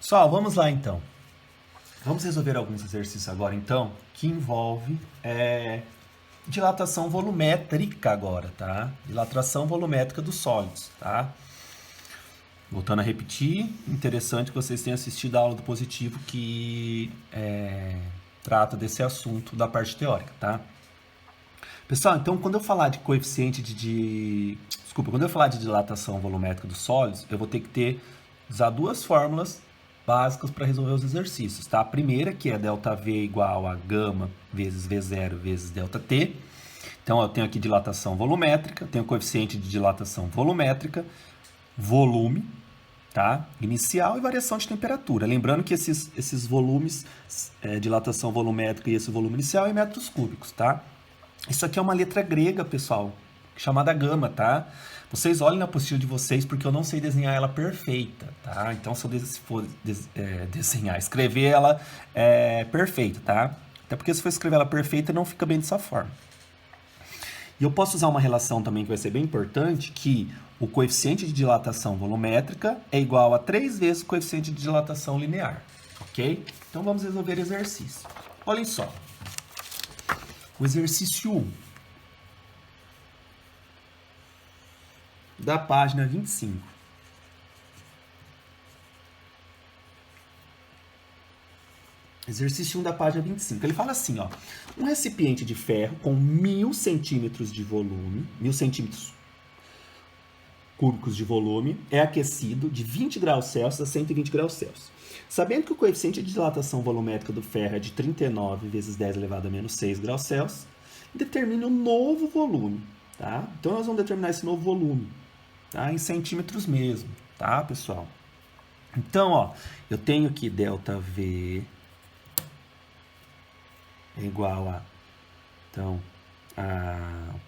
Pessoal, vamos lá então. Vamos resolver alguns exercícios agora então, que envolve dilatação volumétrica agora, tá? Dilatação volumétrica dos sólidos, tá? Voltando a repetir, interessante que vocês tenham assistido a aula do positivo que trata desse assunto da parte teórica, tá? Pessoal, então quando eu falar de coeficiente quando eu falar de dilatação volumétrica dos sólidos, eu vou ter que usar duas fórmulas básicas para resolver os exercícios, tá? A primeira, que é ΔV igual a gama vezes V0 vezes ΔT. Então, eu tenho aqui dilatação volumétrica, tenho coeficiente de dilatação volumétrica, volume, tá? Inicial e variação de temperatura. Lembrando que esses volumes, dilatação volumétrica e esse volume inicial é em metros cúbicos, tá? Isso aqui é uma letra grega, pessoal, chamada gama, tá? Vocês olhem na apostila de vocês, porque eu não sei desenhar ela perfeita, tá? Então, se eu for escrever ela perfeita, tá? Até porque se for escrever ela perfeita, não fica bem dessa forma. E eu posso usar uma relação também que vai ser bem importante, que o coeficiente de dilatação volumétrica é igual a 3 vezes o coeficiente de dilatação linear, ok? Então, vamos resolver exercício. Olhem só. O exercício 1. Da página 25. Exercício 1 da página 25. Ele fala assim, ó. Um recipiente de ferro com 1000 centímetros de volume, 1000 centímetros cúbicos de volume, é aquecido de 20 graus Celsius a 120 graus Celsius. Sabendo que o coeficiente de dilatação volumétrica do ferro é de 39 vezes 10 elevado a menos 6 graus Celsius, determine um novo volume, tá? Então, nós vamos determinar esse novo volume, tá? Em centímetros mesmo, tá, pessoal? Então, ó, eu tenho aqui ΔV é igual a, então,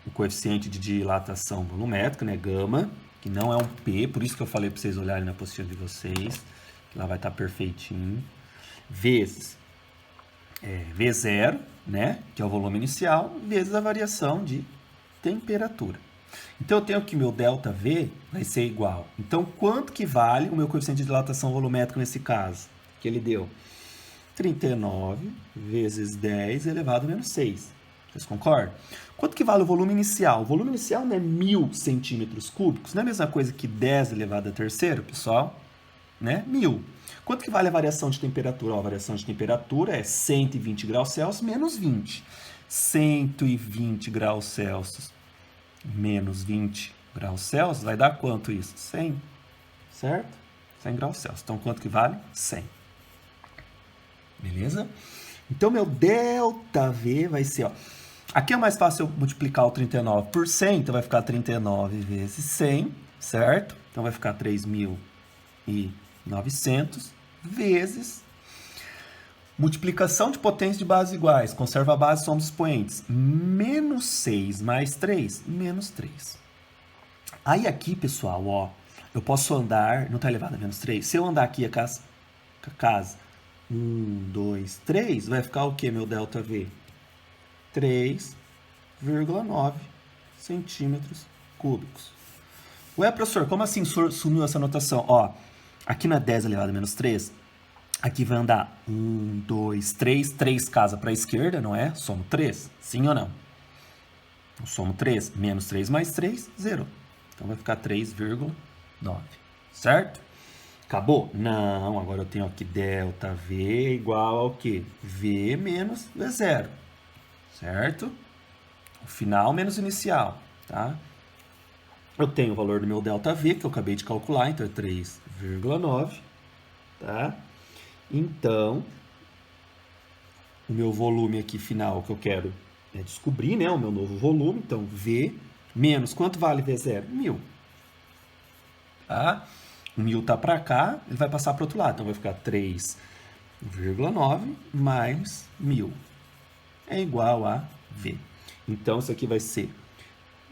o coeficiente de dilatação volumétrica, né, gama, que não é um P, por isso que eu falei para vocês olharem na apostila de vocês, que lá vai estar perfeitinho, vezes V0, né, que é o volume inicial, vezes a variação de temperatura. Então, eu tenho que meu ΔV vai ser igual. Então, quanto que vale o meu coeficiente de dilatação volumétrica nesse caso? Que ele deu 39 vezes 10 elevado a menos 6. Vocês concordam? Quanto que vale o volume inicial? O volume inicial não é 1000 centímetros cúbicos? Não é a mesma coisa que 10 elevado a terceiro, pessoal? Né? 1000. Quanto que vale a variação de temperatura? Ó, a variação de temperatura é 120 graus Celsius menos 20. 120 graus Celsius menos 20 graus Celsius vai dar quanto isso? 100, certo? 100 graus Celsius. Então, quanto que vale? 100. Beleza? Então, meu ΔV vai ser, ó. Aqui é mais fácil eu multiplicar o 39 por 100, então vai ficar 39 vezes 100, certo? Então, vai ficar 3.900 vezes multiplicação de potências de bases iguais. Conserva a base, somos expoentes. Menos 6 mais 3, menos 3. Aí aqui, pessoal, ó, eu posso andar, não está elevado a menos 3. Se eu andar aqui a casa 1, 2, 3, vai ficar o que, meu ΔV? 3,9 centímetros cúbicos. Ué, professor, como assim sumiu essa notação? Ó, aqui não é 10 elevado a menos 3? Aqui vai andar 1, 2, 3, 3 casa para a esquerda, não é? Somo 3, sim ou não? Então, somo 3, menos 3 mais 3, 0. Então, vai ficar 3,9, certo? Acabou? Não, agora eu tenho aqui ΔV igual ao quê? V menos V0, certo? O final menos o inicial, tá? Eu tenho o valor do meu ΔV, que eu acabei de calcular, então é 3,9, tá? Então, o meu volume aqui final que eu quero descobrir, né? O meu novo volume, então V menos, quanto vale V0? 1000, tá? O 1000 tá para cá, ele vai passar para o outro lado. Então, vai ficar 3,9 mais 1000 é igual a V. Então, isso aqui vai ser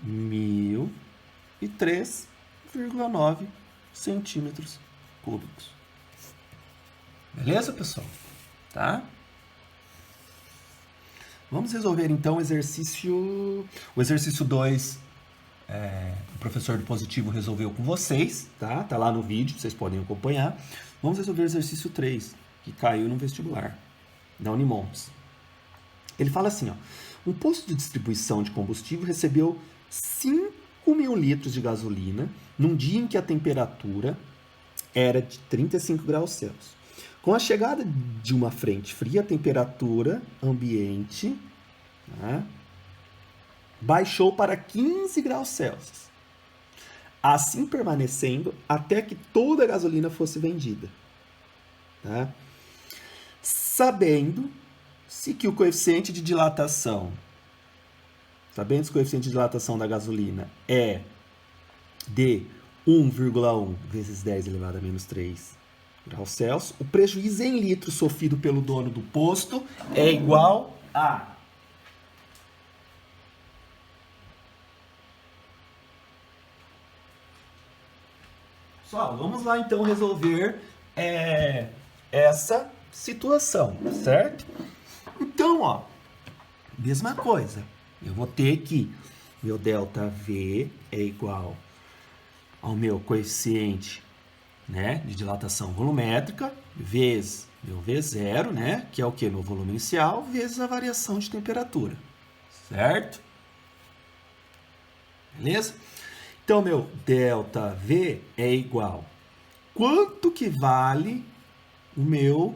1003,9 centímetros cúbicos. Beleza, pessoal? Tá? Vamos resolver, então, o exercício 2 o professor do positivo resolveu com vocês, tá? Tá lá no vídeo, vocês podem acompanhar. Vamos resolver o exercício 3, que caiu no vestibular, da Unimontes. Ele fala assim, ó, um posto de distribuição de combustível recebeu 5.000 litros de gasolina num dia em que a temperatura era de 35 graus Celsius. Com a chegada de uma frente fria, a temperatura ambiente, tá, baixou para 15 graus Celsius, assim permanecendo até que toda a gasolina fosse vendida. Tá? Sabendo-se que o coeficiente de dilatação, da gasolina é de 1,1 vezes 10 elevado a menos 3 graus Celsius, o prejuízo em litros sofrido pelo dono do posto é igual a... Pessoal, vamos lá então resolver essa situação, certo? Então, ó, mesma coisa. Eu vou ter que meu ΔV é igual ao meu coeficiente, né, de dilatação volumétrica, vezes meu V0, né, que é o que? Meu volume inicial, vezes a variação de temperatura, certo? Beleza? Então, meu ΔV é igual. Quanto que vale o meu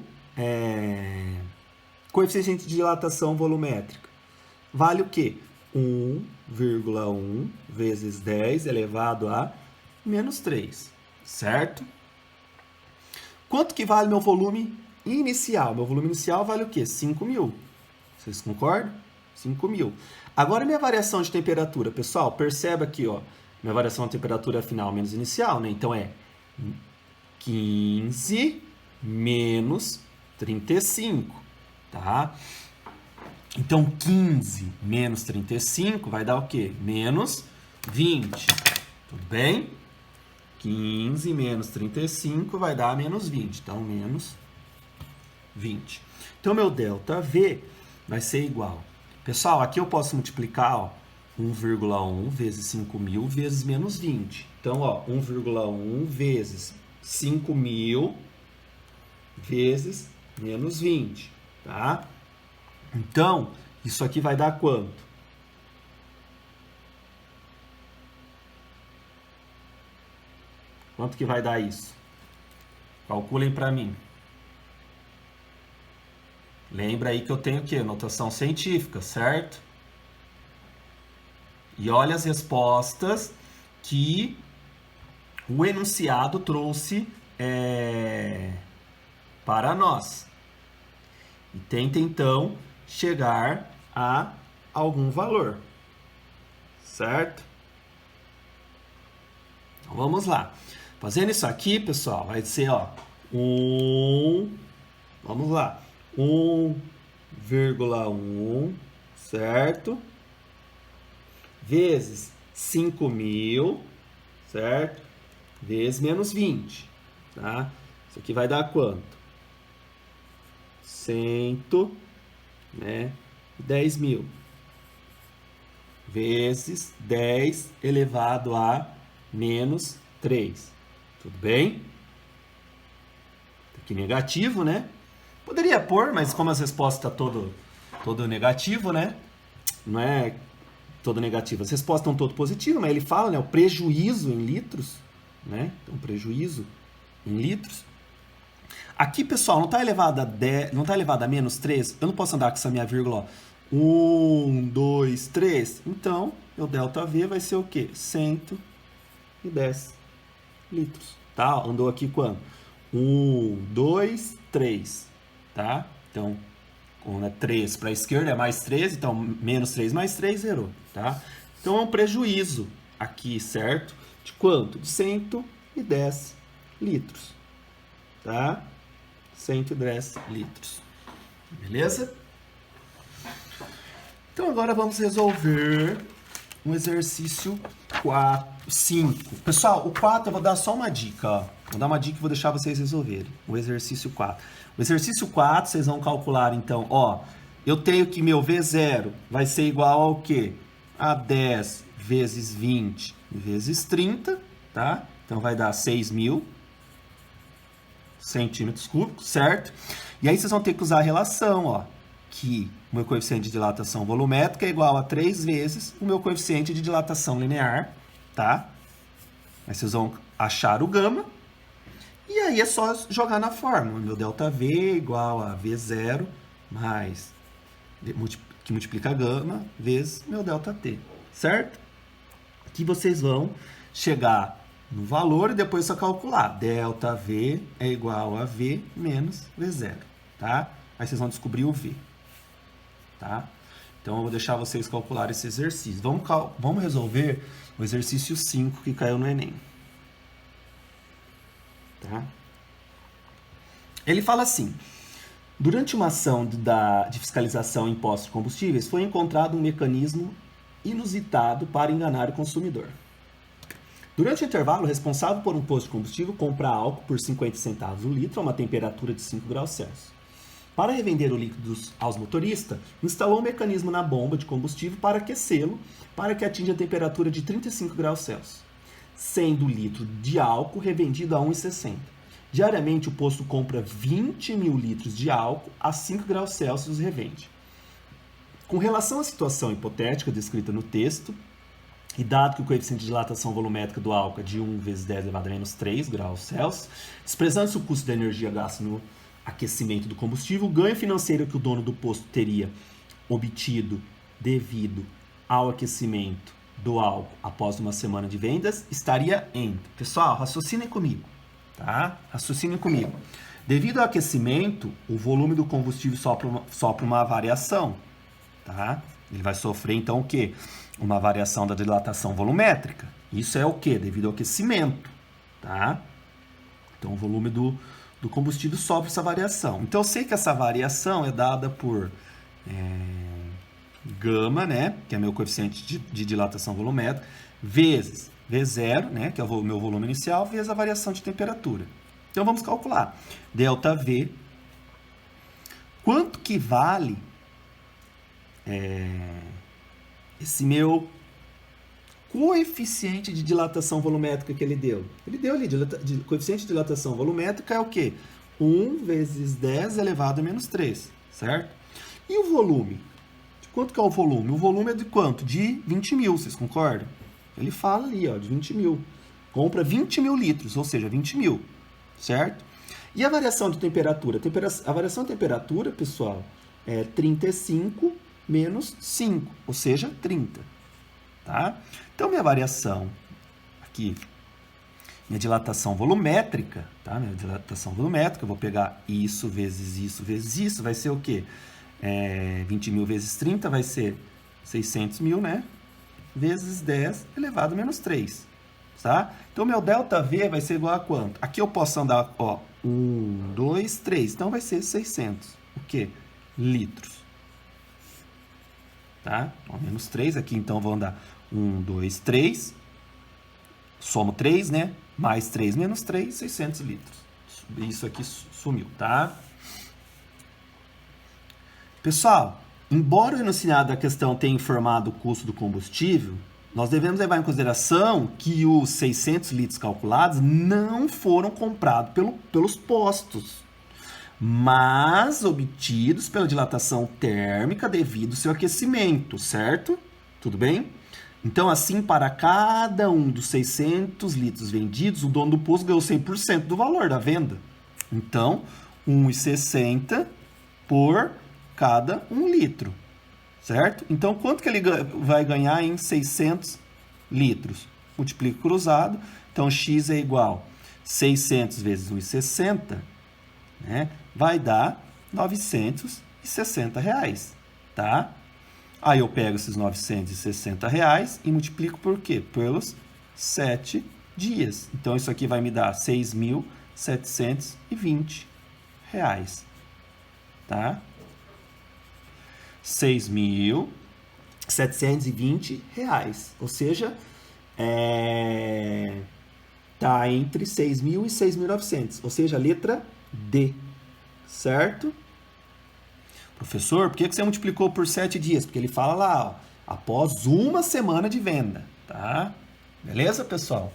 coeficiente de dilatação volumétrica? Vale o quê? 1,1 vezes 10 elevado a menos 3, certo? Quanto que vale meu volume inicial? Meu volume inicial vale o quê? 5.000. Vocês concordam? 5.000. Agora, minha variação de temperatura, pessoal, perceba aqui, ó, minha variação de temperatura final menos inicial, né? Então, é 15 menos 35, tá? Então, 15 menos 35 vai dar o quê? Menos 20, tudo bem? 15 menos 35 vai dar menos 20, então menos 20. Então, meu ΔV vai ser igual. Pessoal, aqui eu posso multiplicar, ó, 1,1 vezes 5.000 vezes menos 20. Então, ó, 1,1 vezes 5.000 vezes menos 20, tá? Então, isso aqui vai dar quanto? Quanto que vai dar isso? Calculem para mim. Lembra aí que eu tenho o quê? Notação científica, certo? E olha as respostas que o enunciado trouxe para nós. E tenta, então, chegar a algum valor, certo? Então, vamos lá. Fazendo isso aqui, pessoal, vai ser, ó, vamos lá, 1,1, certo? Vezes 5.000, certo? Vezes menos 20, tá? Isso aqui vai dar quanto? 10.000 vezes 10 elevado a menos 3. Tudo bem? Aqui negativo, né? Poderia pôr, mas como as respostas estão todo negativo, né? Não é todo negativo. As respostas estão todo positivo, mas ele fala, né? O prejuízo em litros, né? Então, prejuízo em litros. Aqui, pessoal, não está elevado a 10, não está elevado a menos 3. Eu não posso andar com essa minha vírgula, ó. 1, 2, 3. Então, meu ΔV vai ser o quê? 110 litros, tá? Andou aqui quando? 1, 2, 3, tá? Então, quando é 3 para a esquerda é mais 13, então menos 3 mais 3 zerou, tá? Então, é um prejuízo aqui, certo? De quanto? De 110 litros, tá? 110 litros, beleza? Então, agora vamos resolver um exercício 5. Pessoal, o 4 eu vou dar só uma dica, ó. Vou dar uma dica e vou deixar vocês resolverem. O exercício 4. O exercício 4, vocês vão calcular, então, ó. Eu tenho que meu V0 vai ser igual ao quê? A 10 vezes 20 vezes 30, tá? Então vai dar 6.000 centímetros cúbicos, certo? E aí vocês vão ter que usar a relação, ó, que o meu coeficiente de dilatação volumétrica é igual a 3 vezes o meu coeficiente de dilatação linear, tá? Aí vocês vão achar o gama, e aí é só jogar na fórmula. Meu ΔV é igual a V0 mais, que multiplica gama, vezes meu ΔT, certo? Que vocês vão chegar no valor e depois só calcular. ΔV é igual a V menos V0, tá? Aí vocês vão descobrir o V, tá? Então eu vou deixar vocês calcular esse exercício. Vamos resolver o exercício 5 que caiu no Enem. Tá? Ele fala assim: durante uma ação de fiscalização em impostos de combustíveis, foi encontrado um mecanismo inusitado para enganar o consumidor. Durante o intervalo, o responsável por um posto de combustível compra álcool por 50 centavos o litro a uma temperatura de 5 graus Celsius. Para revender o líquido aos motoristas, instalou um mecanismo na bomba de combustível para aquecê-lo para que atinja a temperatura de 35 graus Celsius, sendo o litro de álcool revendido a 1,60. Diariamente, o posto compra 20.000 litros de álcool a 5 graus Celsius e revende. Com relação à situação hipotética descrita no texto, e dado que o coeficiente de dilatação volumétrica do álcool é de 1 vezes 10 elevado a menos 3 graus Celsius, desprezando-se o custo da energia gasta no aquecimento do combustível, o ganho financeiro que o dono do posto teria obtido devido ao aquecimento do álcool após uma semana de vendas estaria em... Pessoal, raciocinem comigo, tá? Raciocinem comigo. Devido ao aquecimento, o volume do combustível sofre uma variação, tá? Ele vai sofrer, então, o quê? Uma variação da dilatação volumétrica. Isso é o quê? Devido ao aquecimento, tá? Então, o volume do combustível sofre essa variação. Então, eu sei que essa variação é dada por gama, né? Que é meu coeficiente de dilatação volumétrica, vezes V0, né? Que é o meu volume inicial, vezes a variação de temperatura. Então, vamos calcular. ΔV, quanto que vale esse meu coeficiente de dilatação volumétrica que ele deu? Ele deu ali, coeficiente de dilatação volumétrica é o quê? 1 vezes 10 elevado a menos 3, certo? E o volume? De quanto que é o volume? O volume é de quanto? De 20.000, vocês concordam? Ele fala ali, ó, de 20.000. Compra 20.000 litros, ou seja, 20.000, certo? E a variação de temperatura? A variação de temperatura, pessoal, é 35 menos 5, ou seja, 30. Tá? Então, minha variação aqui, minha dilatação volumétrica, tá? Minha dilatação volumétrica, eu vou pegar isso vezes isso vezes isso, vai ser o quê? 20.000 vezes 30 vai ser 600.000, né? Vezes 10 elevado a menos 3, tá? Então, meu ΔV vai ser igual a quanto? Aqui eu posso andar, ó, 1, 2, 3, então vai ser 600, o quê? Litros. Tá? Ó, menos 3 aqui, então vou andar 1, 2, 3, somo 3, né? Mais 3 menos 3, 600 litros. Isso aqui sumiu, tá? Pessoal, embora o enunciado da questão tenha informado o custo do combustível, nós devemos levar em consideração que os 600 litros calculados não foram comprados pelos postos, mas obtidos pela dilatação térmica devido ao seu aquecimento, certo? Tudo bem? Então, assim, para cada um dos 600 litros vendidos, o dono do posto ganhou 100% do valor da venda. Então, 1,60 por cada 1 litro, certo? Então, quanto que ele vai ganhar em 600 litros? Multiplica cruzado, então x é igual a 600 vezes 1,60, né? Vai dar R$960, tá? Aí eu pego esses R$960 e multiplico por quê? Pelos 7 dias. Então, isso aqui vai me dar R$6.720, tá? R$6.720, ou seja, tá entre 6.000 e 6.900, ou seja, a letra D, certo? Professor, por que você multiplicou por 7 dias? Porque ele fala lá, ó, após uma semana de venda. tá? Beleza, pessoal?